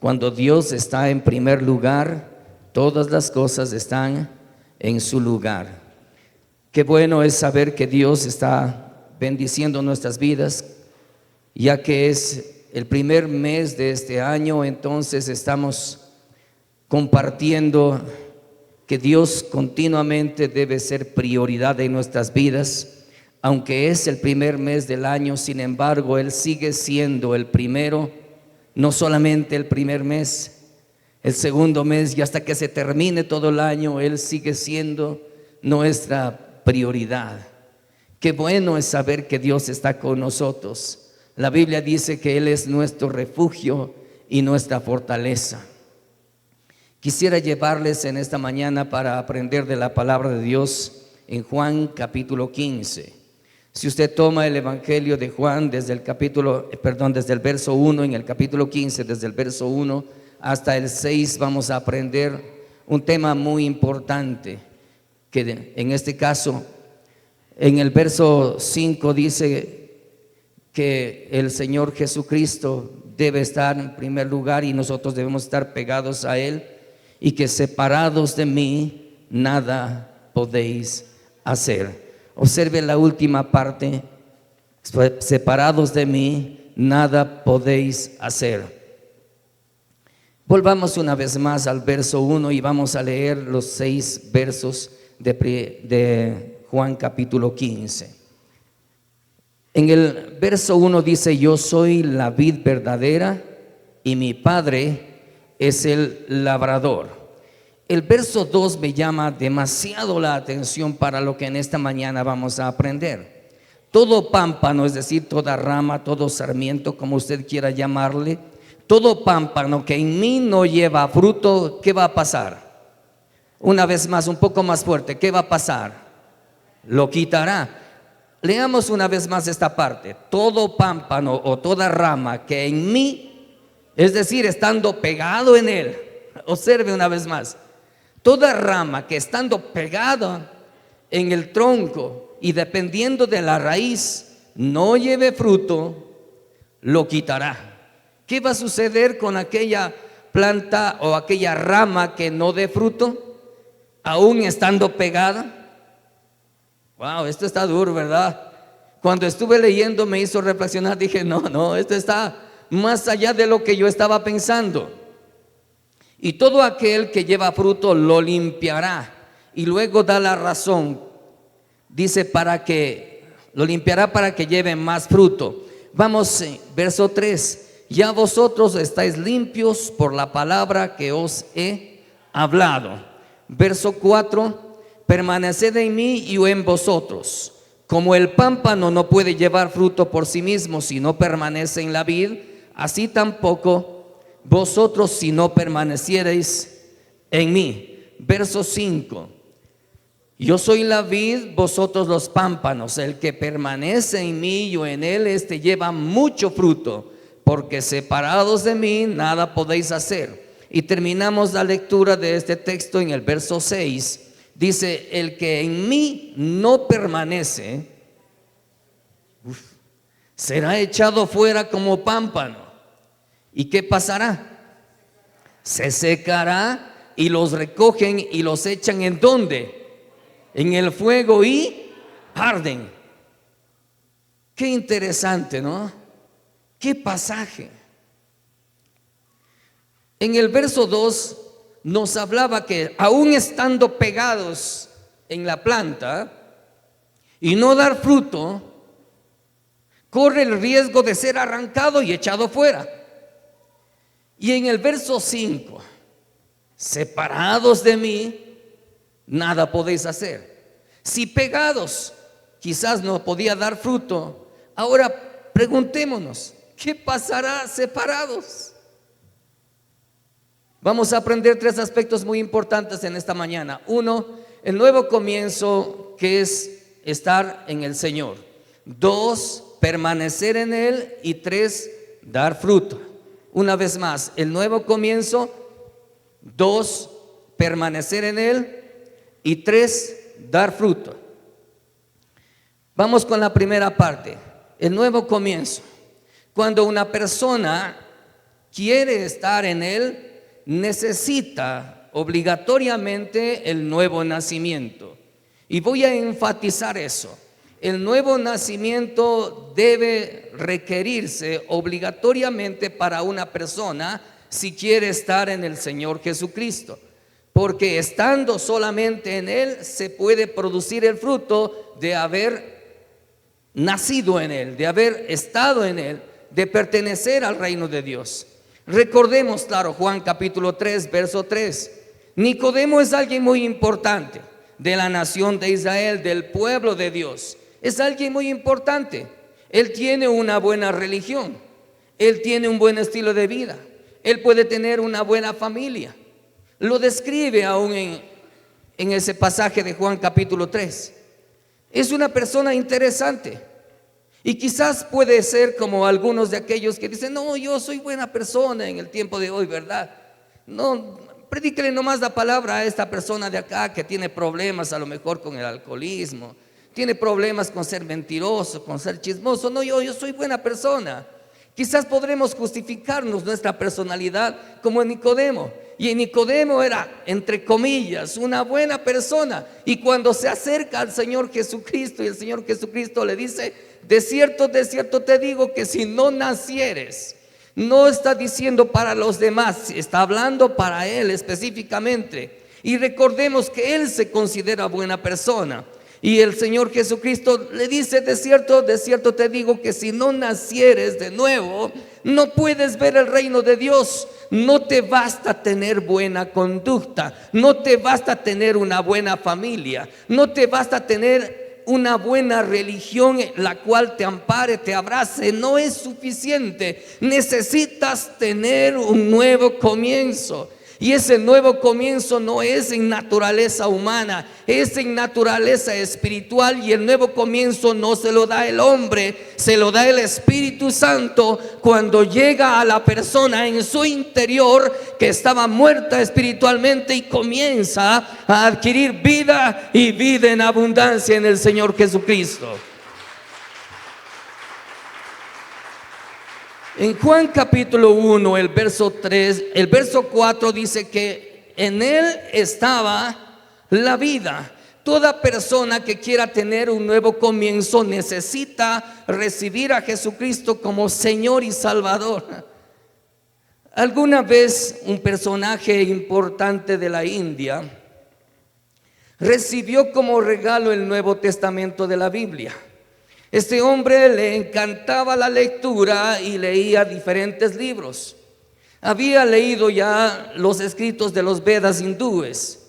Cuando Dios está en primer lugar, todas las cosas están en su lugar. Qué bueno es saber que Dios está bendiciendo nuestras vidas, ya que es el primer mes de este año. Entonces estamos compartiendo que Dios continuamente debe ser prioridad en nuestras vidas. Aunque es el primer mes del año, sin embargo, Él sigue siendo el primero, no solamente el primer mes, el segundo mes, y hasta que se termine todo el año, Él sigue siendo nuestra prioridad. Qué bueno es saber que Dios está con nosotros. La Biblia dice que Él es nuestro refugio y nuestra fortaleza. Quisiera llevarles en esta mañana para aprender de la palabra de Dios en Juan capítulo 15. Si usted toma el Evangelio de Juan desde el verso 1, en el capítulo 15, desde el verso 1 hasta el 6, vamos a aprender un tema muy importante, que en este caso, en el verso 5 dice que el Señor Jesucristo debe estar en primer lugar y nosotros debemos estar pegados a Él, y que separados de mí nada podéis hacer. Observe la última parte: separados de mí nada podéis hacer. Volvamos una vez más al verso 1 y vamos a leer los 6 versos de Juan capítulo 15. En el verso 1 dice: yo soy la vid verdadera y mi Padre es el labrador. El verso 2 me llama demasiado la atención para lo que en esta mañana vamos a aprender. Todo pámpano, es decir, toda rama, todo sarmiento, como usted quiera llamarle, todo pámpano que en mí no lleva fruto, ¿qué va a pasar? Una vez más, un poco más fuerte, ¿qué va a pasar? Lo quitará. Leamos una vez más esta parte: todo pámpano o toda rama que en mí, es decir, estando pegado en él. Observe una vez más: toda rama que estando pegada en el tronco y dependiendo de la raíz no lleve fruto, lo quitará. ¿Qué va a suceder con aquella planta o aquella rama que no dé fruto, aún estando pegada? Wow, esto está duro, ¿verdad? Cuando estuve leyendo me hizo reflexionar. Dije, no, esto está más allá de lo que yo estaba pensando. Y todo aquel que lleva fruto lo limpiará. Y luego da la razón. Dice lo limpiará para que lleve más fruto. Vamos, verso 3. Ya vosotros estáis limpios por la palabra que os he hablado. Verso 4. Permaneced en mí y yo en vosotros. Como el pámpano no puede llevar fruto por sí mismo si no permanece en la vid, así tampoco vosotros si no permaneciereis en mí. Verso 5. Yo soy la vid, vosotros los pámpanos. El que permanece en mí y yo en él, este lleva mucho fruto, porque separados de mí nada podéis hacer. Y terminamos la lectura de este texto en el verso 6. Dice: el que en mí no permanece será echado fuera como pámpano. ¿Y qué pasará? Se secará, y los recogen y los echan ¿en dónde? En el fuego y arden. Qué interesante, ¿no? Qué pasaje. En el verso 2 nos hablaba que aún estando pegados en la planta y no dar fruto, corre el riesgo de ser arrancado y echado fuera. Y en el verso 5: separados de mí nada podéis hacer. Si pegados quizás no podía dar fruto, ahora preguntémonos: ¿qué pasará separados? Vamos a aprender 3 aspectos muy importantes en esta mañana. 1, el nuevo comienzo, que es estar en el Señor. 2, permanecer en Él. Y 3, dar fruto. Una vez más, el nuevo comienzo. 2, permanecer en Él. Y 3, dar fruto. Vamos con la primera parte, el nuevo comienzo. Cuando una persona quiere estar en Él, necesita obligatoriamente el nuevo nacimiento. Y voy a enfatizar eso. El nuevo nacimiento debe requerirse obligatoriamente para una persona si quiere estar en el Señor Jesucristo. Porque estando solamente en Él se puede producir el fruto de haber nacido en Él, de haber estado en Él, de pertenecer al reino de Dios. Recordemos, claro, Juan capítulo 3, verso 3. Nicodemo es alguien muy importante de la nación de Israel, del pueblo de Dios. Es alguien muy importante. Él tiene una buena religión, él tiene un buen estilo de vida, él puede tener una buena familia. Lo describe aún en ese pasaje de Juan capítulo 3. Es una persona interesante. Y quizás puede ser como algunos de aquellos que dicen: no, yo soy buena persona en el tiempo de hoy, ¿verdad? No, predíquele nomás la palabra a esta persona de acá que tiene problemas a lo mejor con el alcoholismo, tiene problemas con ser mentiroso, con ser chismoso. No, yo soy buena persona. Quizás podremos justificarnos nuestra personalidad como en Nicodemo. Y en Nicodemo era, entre comillas, una buena persona. Y cuando se acerca al Señor Jesucristo y el Señor Jesucristo le dice: de cierto te digo que si no nacieres. No está diciendo para los demás, está hablando para él específicamente. Y recordemos que él se considera buena persona. Y el Señor Jesucristo le dice: de cierto te digo que si no nacieres de nuevo, no puedes ver el reino de Dios. No te basta tener buena conducta, no te basta tener una buena familia, no te basta tener una buena religión la cual te ampare, te abrace. No es suficiente. Necesitas tener un nuevo comienzo. Y ese nuevo comienzo no es en naturaleza humana, es en naturaleza espiritual. Y el nuevo comienzo no se lo da el hombre, se lo da el Espíritu Santo cuando llega a la persona en su interior que estaba muerta espiritualmente y comienza a adquirir vida y vida en abundancia en el Señor Jesucristo. En Juan capítulo 1, el verso 4 dice que en él estaba la vida. Toda persona que quiera tener un nuevo comienzo necesita recibir a Jesucristo como Señor y Salvador. Alguna vez un personaje importante de la India recibió como regalo el Nuevo Testamento de la Biblia. Este hombre le encantaba la lectura y leía diferentes libros. Había leído ya los escritos de los Vedas hindúes.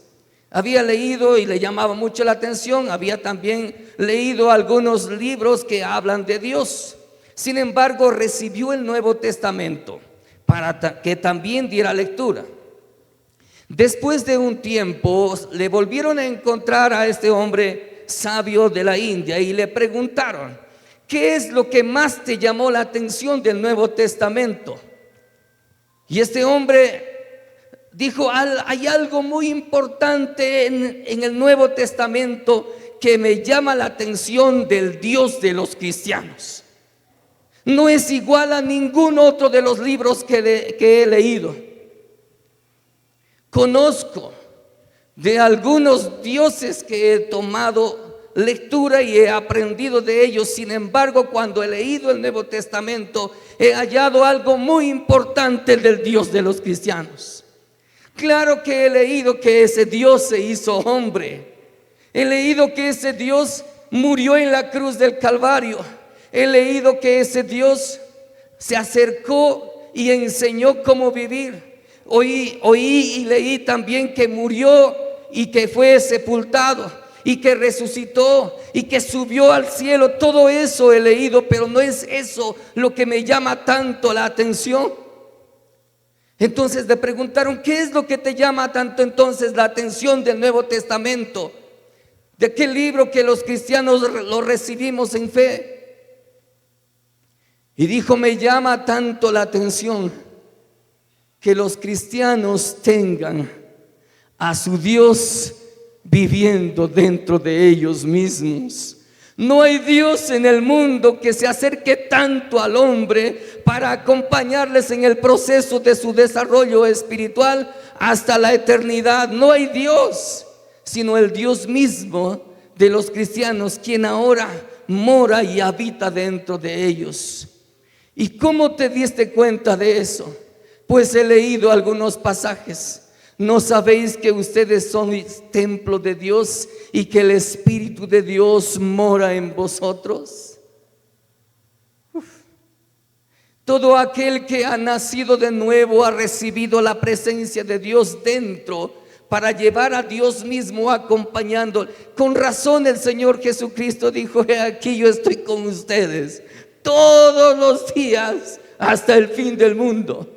Había leído y le llamaba mucho la atención. Había también leído algunos libros que hablan de Dios. Sin embargo, recibió el Nuevo Testamento para que también diera lectura. Después de un tiempo, le volvieron a encontrar a este hombre sabio de la India y le preguntaron: ¿qué es lo que más te llamó la atención del Nuevo Testamento? Y este hombre dijo: hay algo muy importante en el Nuevo Testamento que me llama la atención del Dios de los cristianos. No es igual a ningún otro de los libros que he leído. Conozco de algunos dioses que he tomado lectura y he aprendido de ellos. Sin embargo, cuando he leído el Nuevo Testamento, he hallado algo muy importante del Dios de los cristianos. Claro que he leído que ese Dios se hizo hombre. He leído que ese Dios murió en la cruz del Calvario. He leído que ese Dios se acercó y enseñó cómo vivir. Oí y leí también que murió y que fue sepultado y que resucitó y que subió al cielo. Todo eso he leído, pero no es eso lo que me llama tanto la atención. Entonces le preguntaron: ¿qué es lo que te llama tanto entonces la atención del Nuevo Testamento? ¿De aquel libro que los cristianos lo recibimos en fe? Y dijo: me llama tanto la atención que los cristianos tengan a su Dios viviendo dentro de ellos mismos. No hay Dios en el mundo que se acerque tanto al hombre para acompañarles en el proceso de su desarrollo espiritual hasta la eternidad. No hay Dios, sino el Dios mismo de los cristianos, quien ahora mora y habita dentro de ellos. ¿Y cómo te diste cuenta de eso? Pues he leído algunos pasajes. ¿No sabéis que ustedes son templo de Dios y que el Espíritu de Dios mora en vosotros? Todo aquel que ha nacido de nuevo ha recibido la presencia de Dios dentro para llevar a Dios mismo acompañando. Con razón el Señor Jesucristo dijo: he aquí, yo estoy con ustedes todos los días hasta el fin del mundo.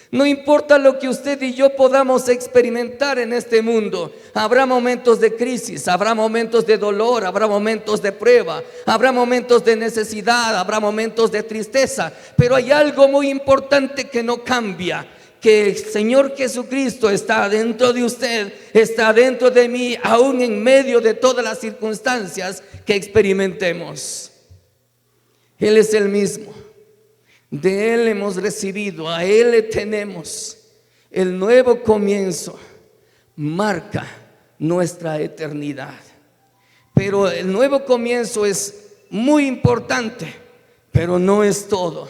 No importa lo que usted y yo podamos experimentar en este mundo, habrá momentos de crisis, habrá momentos de dolor, habrá momentos de prueba, habrá momentos de necesidad, habrá momentos de tristeza, pero hay algo muy importante que no cambia: que el Señor Jesucristo está dentro de usted, está dentro de mí, aún en medio de todas las circunstancias que experimentemos. Él es el mismo. De Él hemos recibido, a Él le tenemos. El nuevo comienzo marca nuestra eternidad. Pero el nuevo comienzo es muy importante, pero no es todo.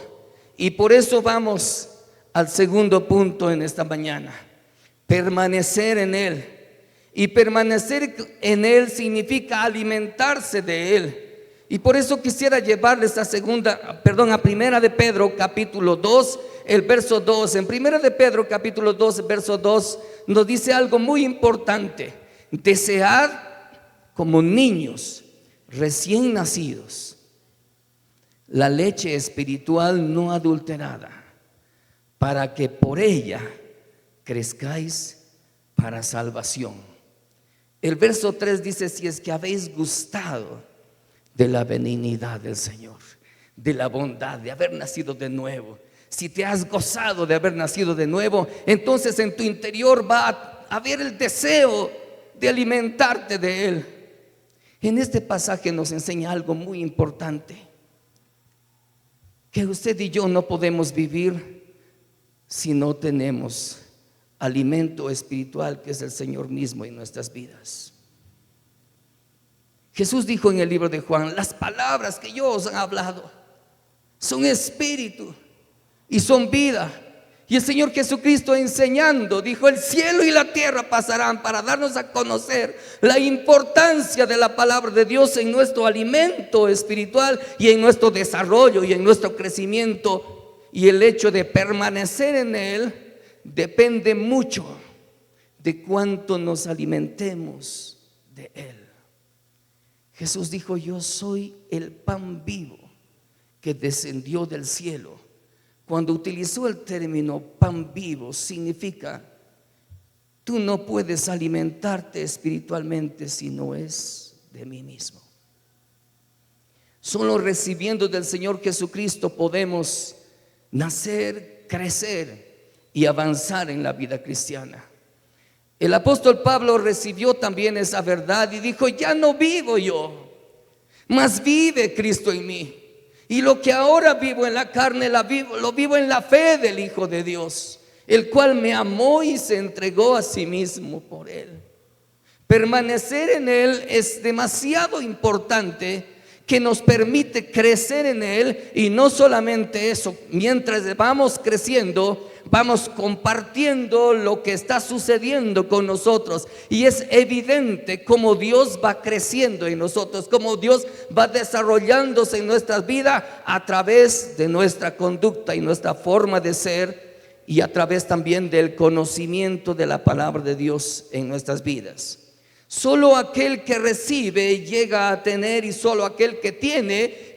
Y por eso vamos al segundo punto en esta mañana: permanecer en Él. Y permanecer en Él significa alimentarse de Él. Y por eso quisiera llevarles a Primera de Pedro capítulo 2, el verso 2. En Primera de Pedro capítulo 2, verso 2 nos dice algo muy importante: desead como niños recién nacidos la leche espiritual no adulterada, para que por ella crezcáis para salvación. El verso 3 dice: si es que habéis gustado de la benignidad del Señor, de la bondad de haber nacido de nuevo. Si te has gozado de haber nacido de nuevo, entonces en tu interior va a haber el deseo de alimentarte de Él. En este pasaje nos enseña algo muy importante: que usted y yo no podemos vivir si no tenemos alimento espiritual, que es el Señor mismo en nuestras vidas. Jesús dijo en el libro de Juan: las palabras que yo os he hablado son espíritu y son vida. Y el Señor Jesucristo, enseñando, dijo: el cielo y la tierra pasarán, para darnos a conocer la importancia de la palabra de Dios en nuestro alimento espiritual y en nuestro desarrollo y en nuestro crecimiento. Y el hecho de permanecer en Él depende mucho de cuánto nos alimentemos de Él. Jesús dijo: yo soy el pan vivo que descendió del cielo. Cuando utilizó el término pan vivo, significa: tú no puedes alimentarte espiritualmente si no es de mí mismo. Solo recibiendo del Señor Jesucristo podemos nacer, crecer y avanzar en la vida cristiana. El apóstol Pablo recibió también esa verdad y dijo: ya no vivo yo, mas vive Cristo en mí. Y lo que ahora vivo en la carne lo vivo en la fe del Hijo de Dios, el cual me amó y se entregó a sí mismo por Él. Permanecer en Él es demasiado importante, que nos permite crecer en Él. Y no solamente eso, mientras vamos creciendo, vamos compartiendo lo que está sucediendo con nosotros. Y es evidente cómo Dios va creciendo en nosotros, cómo Dios va desarrollándose en nuestras vidas a través de nuestra conducta y nuestra forma de ser, y a través también del conocimiento de la palabra de Dios en nuestras vidas. Solo aquel que recibe llega a tener, y solo aquel que tiene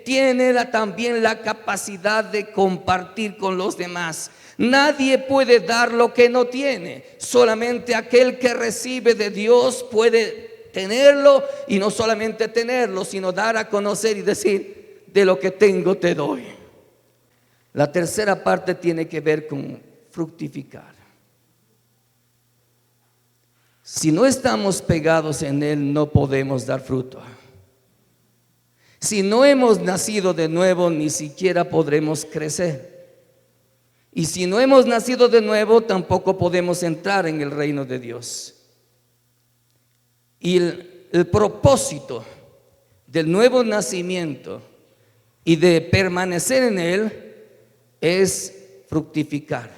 también la capacidad de compartir con los demás. Nadie puede dar lo que no tiene. Solamente aquel que recibe de Dios puede tenerlo, y no solamente tenerlo, sino dar a conocer y decir: de lo que tengo te doy. La tercera parte tiene que ver con fructificar. Si no estamos pegados en Él, no podemos dar fruto. Si no hemos nacido de nuevo, ni siquiera podremos crecer. Y si no hemos nacido de nuevo, tampoco podemos entrar en el reino de Dios. Y el propósito del nuevo nacimiento y de permanecer en él es fructificar.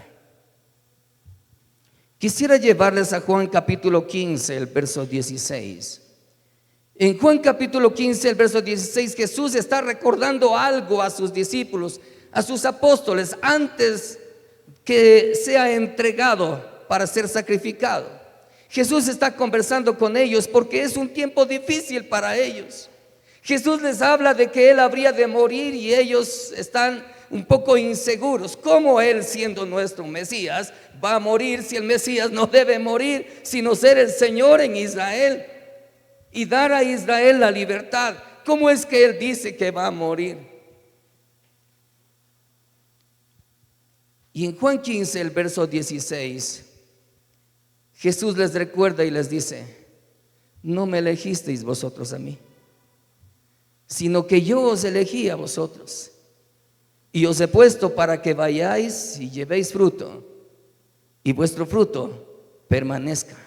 Quisiera llevarles a Juan capítulo 15, el verso 16. En Juan capítulo 15, el verso 16, Jesús está recordando algo a sus discípulos, a sus apóstoles, antes que sea entregado para ser sacrificado. Jesús está conversando con ellos porque es un tiempo difícil para ellos. Jesús les habla de que Él habría de morir y ellos están un poco inseguros. ¿Cómo Él, siendo nuestro Mesías, va a morir si el Mesías no debe morir, sino ser el Señor en Israel y dar a Israel la libertad? ¿Cómo es que Él dice que va a morir? Y en Juan 15, el verso 16, Jesús les recuerda y les dice: no me elegisteis vosotros a mí, sino que yo os elegí a vosotros, y os he puesto para que vayáis y llevéis fruto, y vuestro fruto permanezca.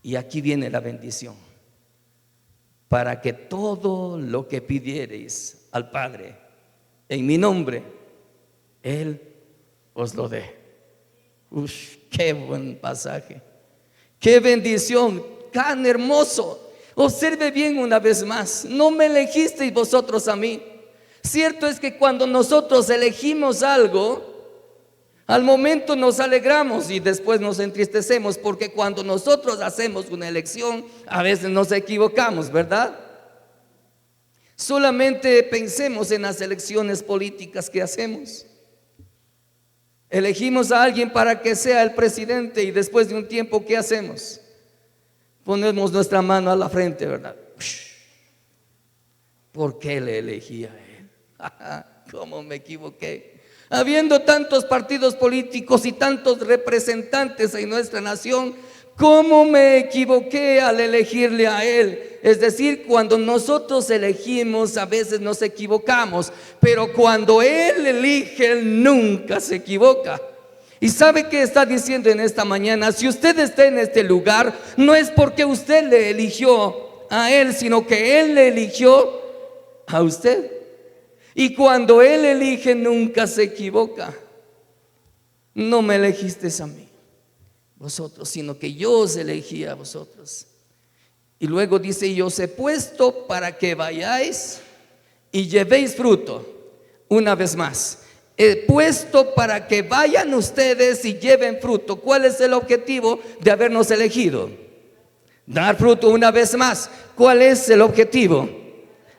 Y aquí viene la bendición: para que todo lo que pidiereis al Padre en mi nombre, Él os lo dé. Qué buen pasaje, qué bendición, tan hermoso. Observe bien una vez más: no me elegisteis vosotros a mí. Cierto es que cuando nosotros elegimos algo, al momento nos alegramos y después nos entristecemos, porque cuando nosotros hacemos una elección, a veces nos equivocamos, ¿verdad? Solamente pensemos en las elecciones políticas que hacemos. Elegimos a alguien para que sea el presidente y después de un tiempo, ¿qué hacemos? Ponemos nuestra mano a la frente, ¿verdad? ¿Por qué le elegí a él? ¿Cómo me equivoqué? Habiendo tantos partidos políticos y tantos representantes en nuestra nación, ¿cómo me equivoqué al elegirle a él? Es decir, cuando nosotros elegimos, a veces nos equivocamos, pero cuando Él elige, Él nunca se equivoca. ¿Y sabe qué está diciendo en esta mañana? Si usted está en este lugar, no es porque usted le eligió a Él, sino que Él le eligió a usted. Y cuando Él elige, nunca se equivoca. No me elegisteis a mí, vosotros, sino que yo os elegí a vosotros. Y luego dice: y os he puesto para que vayáis y llevéis fruto. Una vez más, he puesto para que vayan ustedes y lleven fruto. ¿Cuál es el objetivo de habernos elegido? Dar fruto. Una vez más, ¿cuál es el objetivo?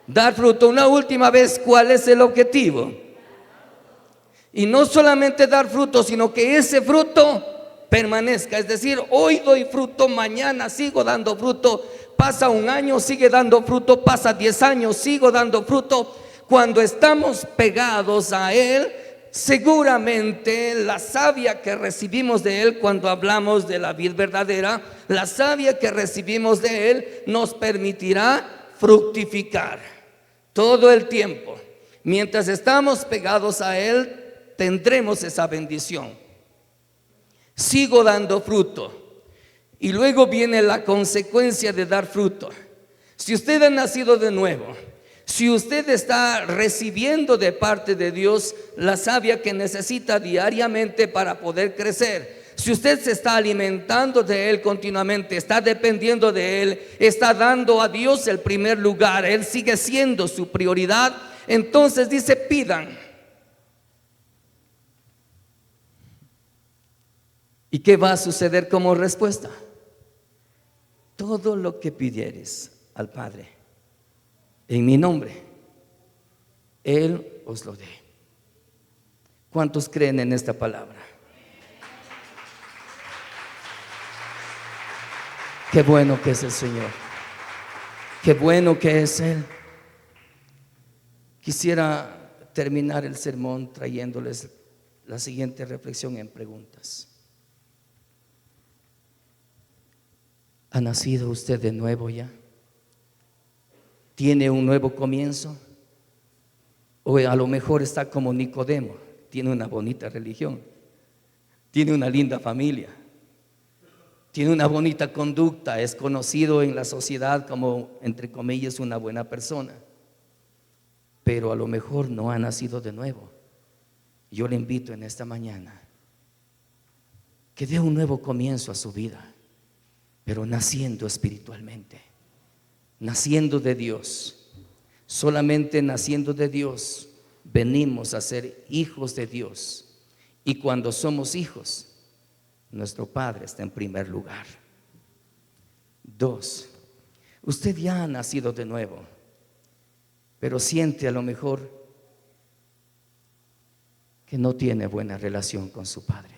Dar fruto. Una última vez, ¿cuál es el objetivo? Y no solamente dar fruto, sino que ese fruto permanezca. Es decir, hoy doy fruto, mañana sigo dando fruto, pasa un año, sigue dando fruto, pasa 10 años, sigo dando fruto. Cuando estamos pegados a Él, seguramente la savia que recibimos de Él, cuando hablamos de la vid verdadera, la savia que recibimos de Él nos permitirá fructificar todo el tiempo. Mientras estamos pegados a Él, tendremos esa bendición. Sigo dando fruto. Y luego viene la consecuencia de dar fruto. Si usted ha nacido de nuevo, si usted está recibiendo de parte de Dios la savia que necesita diariamente para poder crecer, si usted se está alimentando de Él continuamente, está dependiendo de Él, está dando a Dios el primer lugar, Él sigue siendo su prioridad, entonces dice: pidan. ¿Y qué va a suceder como respuesta? Todo lo que pidieres al Padre en mi nombre, Él os lo dé. ¿Cuántos creen en esta palabra? Qué bueno que es el Señor, qué bueno que es Él. Quisiera terminar el sermón trayéndoles la siguiente reflexión en preguntas. ¿Ha nacido usted de nuevo ya? tiene un nuevo comienzo, o a lo mejor está como Nicodemo, tiene una bonita religión, tiene una linda familia, tiene una bonita conducta, es conocido en la sociedad como, entre comillas, una buena persona, pero a lo mejor no ha nacido de nuevo. Yo le invito en esta mañana que dé un nuevo comienzo a su vida, pero naciendo espiritualmente, naciendo de Dios. Solamente naciendo de Dios venimos a ser hijos de Dios, y cuando somos hijos, nuestro Padre está en primer lugar. 2, usted ya ha nacido de nuevo, pero siente a lo mejor que no tiene buena relación con su Padre.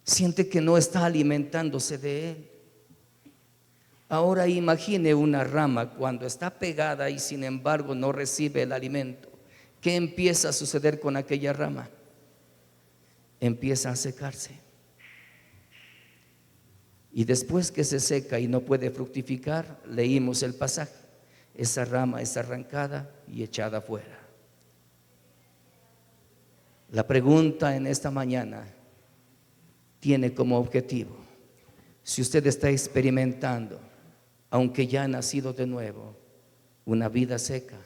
Siente que no está alimentándose de Él. Ahora imagine una rama cuando está pegada y sin embargo no recibe el alimento. ¿Qué empieza a suceder con aquella rama? Empieza a secarse. Y después que se seca y no puede fructificar, leímos el pasaje, esa rama es arrancada y echada afuera. La pregunta en esta mañana tiene como objetivo: si usted está experimentando, aunque ya ha nacido de nuevo, una vida seca,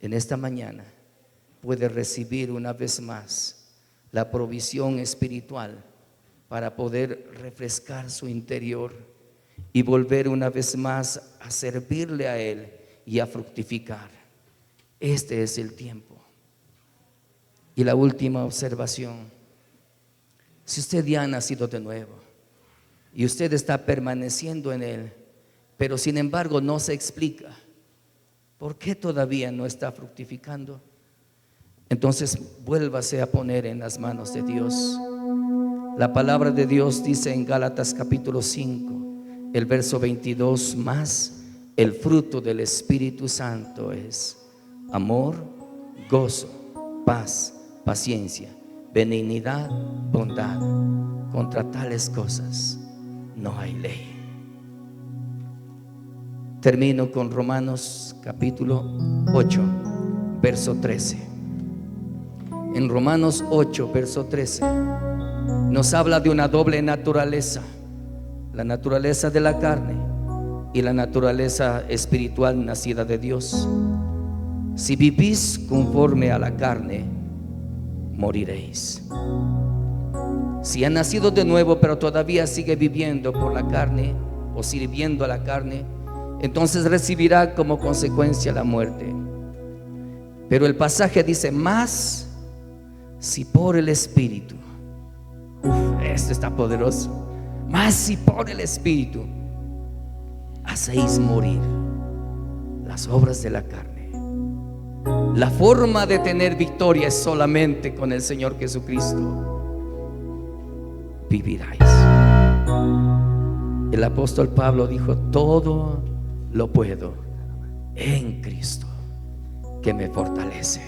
en esta mañana puede recibir una vez más la provisión espiritual para poder refrescar su interior y volver una vez más a servirle a Él y a fructificar. Este es el tiempo. Y la última observación: si usted ya ha nacido de nuevo y usted está permaneciendo en Él, pero sin embargo no se explica por qué todavía no está fructificando, entonces vuélvase a poner en las manos de Dios. La palabra de Dios dice en Gálatas capítulo 5, el verso 22, más el fruto del Espíritu Santo es amor, gozo, paz, paciencia, benignidad, bondad. Contra tales cosas no hay ley. Termino con Romanos capítulo 8, verso 13. En Romanos 8, verso 13 nos habla de una doble naturaleza: la naturaleza de la carne y la naturaleza espiritual nacida de Dios. Si vivís conforme a la carne, moriréis. Si ha nacido de nuevo pero todavía sigue viviendo por la carne o sirviendo a la carne, entonces recibirá como consecuencia la muerte. Pero el pasaje dice: más si por el Espíritu, esto está poderoso, más si por el Espíritu hacéis morir las obras de la carne. La forma de tener victoria es solamente con el Señor Jesucristo. Viviráis. El apóstol Pablo dijo: todo lo puedo en Cristo que me fortalece.